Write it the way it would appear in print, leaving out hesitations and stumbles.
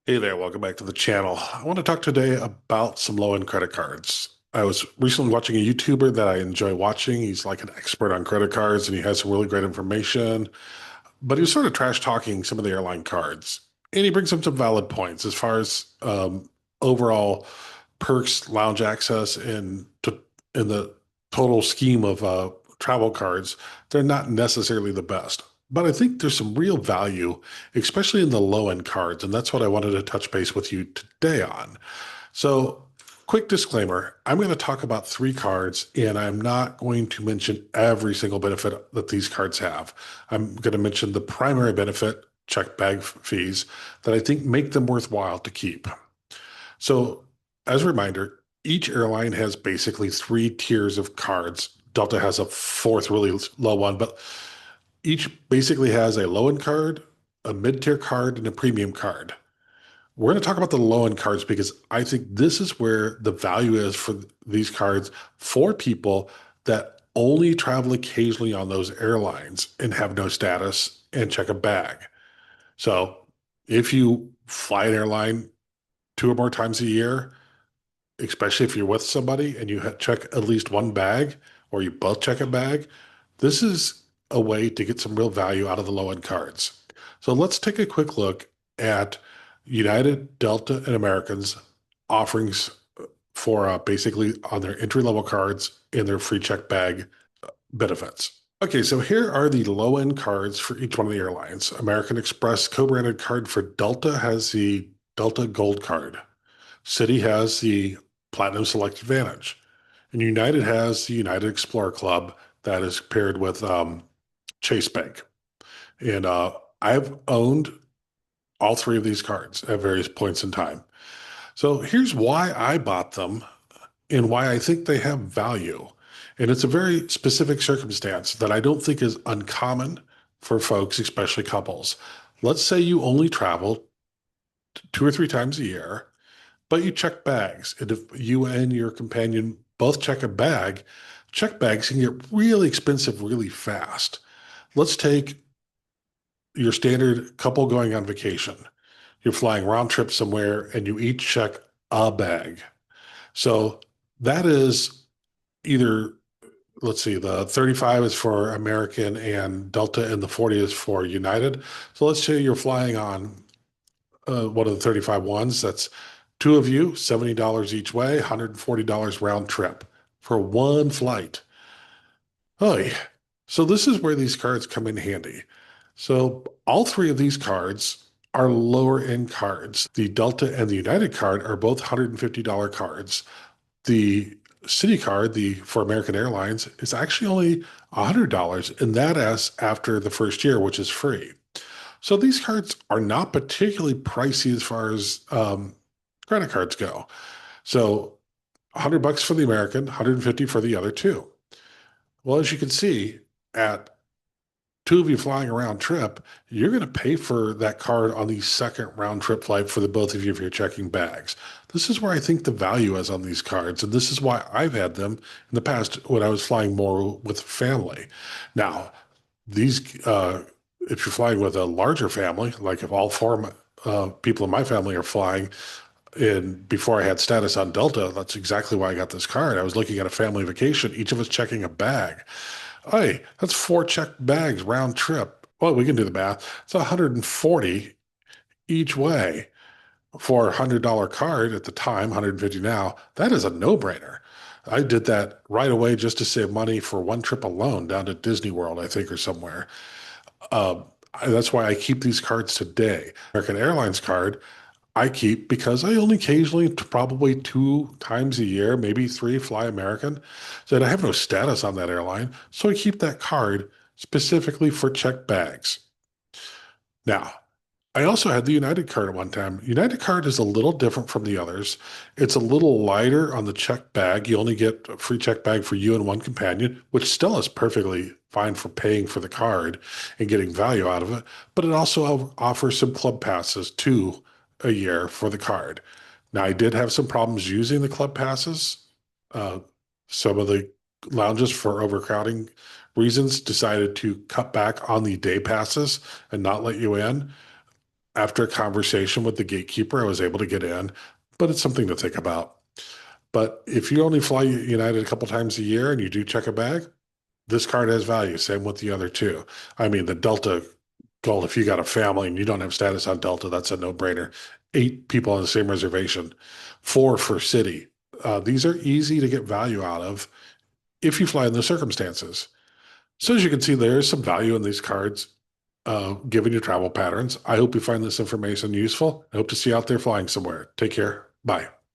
Hey there, welcome back to the channel. I want to talk today about some low-end credit cards. I was recently watching a YouTuber that I enjoy watching. He's like an expert on credit cards and he has some really great information, but he was sort of trash talking some of the airline cards. And he brings up some valid points as far as overall perks, lounge access, and in the total scheme of travel cards, they're not necessarily the best. But I think there's some real value, especially in the low end cards. And that's what I wanted to touch base with you today on. So, quick disclaimer, I'm going to talk about three cards, and I'm not going to mention every single benefit that these cards have. I'm going to mention the primary benefit, check bag fees, that I think make them worthwhile to keep. So, as a reminder, each airline has basically three tiers of cards. Delta has a fourth really low one, but each basically has a low end card, a mid tier card, and a premium card. We're going to talk about the low end cards because I think this is where the value is for these cards for people that only travel occasionally on those airlines and have no status and check a bag. So if you fly an airline two or more times a year, especially if you're with somebody and you check at least one bag or you both check a bag, this is a way to get some real value out of the low end cards. So let's take a quick look at United, Delta, and American's offerings for basically on their entry level cards and their free check bag benefits. Okay, so here are the low end cards for each one of the airlines. American Express co-branded card for Delta has the Delta Gold card. Citi has the Platinum Select Advantage. And United has the United Explorer Club that is paired with Chase Bank. And I've owned all three of these cards at various points in time. So here's why I bought them and why I think they have value. And it's a very specific circumstance that I don't think is uncommon for folks, especially couples. Let's say you only travel two or three times a year, but you check bags. And if you and your companion both check a bag, check bags can get really expensive really fast. Let's take your standard couple going on vacation. You're flying round trip somewhere and you each check a bag. So that is either, let's see, the 35 is for American and Delta, and the 40 is for United. So let's say you're flying on one of the 35 ones. That's two of you, $70 each way, $140 round trip for one flight. Oh, yeah. So this is where these cards come in handy. So all three of these cards are lower end cards. The Delta and the United card are both $150 cards. The City card, the for American Airlines, is actually only $100, and that is after the first year, which is free. So these cards are not particularly pricey as far as credit cards go. So $100 for the American, 150 for the other two. Well, as you can see, at two of you flying a round trip, you're going to pay for that card on the second round trip flight for the both of you if you're checking bags. This is where I think the value is on these cards, and this is why I've had them in the past when I was flying more with family. Now, these if you're flying with a larger family, like if all four people in my family are flying, and before I had status on Delta, that's exactly why I got this card. I was looking at a family vacation, each of us checking a bag. Hey, that's four checked bags round trip. Well, we can do the math. It's 140 each way for a $100 card at the time, 150 now. That is a no-brainer. I did that right away just to save money for one trip alone down to Disney World, I think, or somewhere. Uh, that's why I keep these cards today. American Airlines card, I keep because I only occasionally, probably two times a year, maybe three, fly American. So I have no status on that airline. So I keep that card specifically for checked bags. Now, I also had the United card at one time. United card is a little different from the others. It's a little lighter on the check bag. You only get a free check bag for you and one companion, which still is perfectly fine for paying for the card and getting value out of it. But it also offers some club passes too a year for the card. Now, I did have some problems using the club passes. Uh, some of the lounges, for overcrowding reasons, decided to cut back on the day passes and not let you in. After a conversation with the gatekeeper, I was able to get in, but it's something to think about. But if you only fly United a couple times a year and you do check a bag, this card has value. Same with the other two. I mean, the Delta Gold, if you got a family and you don't have status on Delta, that's a no-brainer. 8 people on the same reservation, 4 for city. These are easy to get value out of if you fly in the circumstances. So as you can see, there is some value in these cards, given your travel patterns. I hope you find this information useful. I hope to see you out there flying somewhere. Take care. Bye.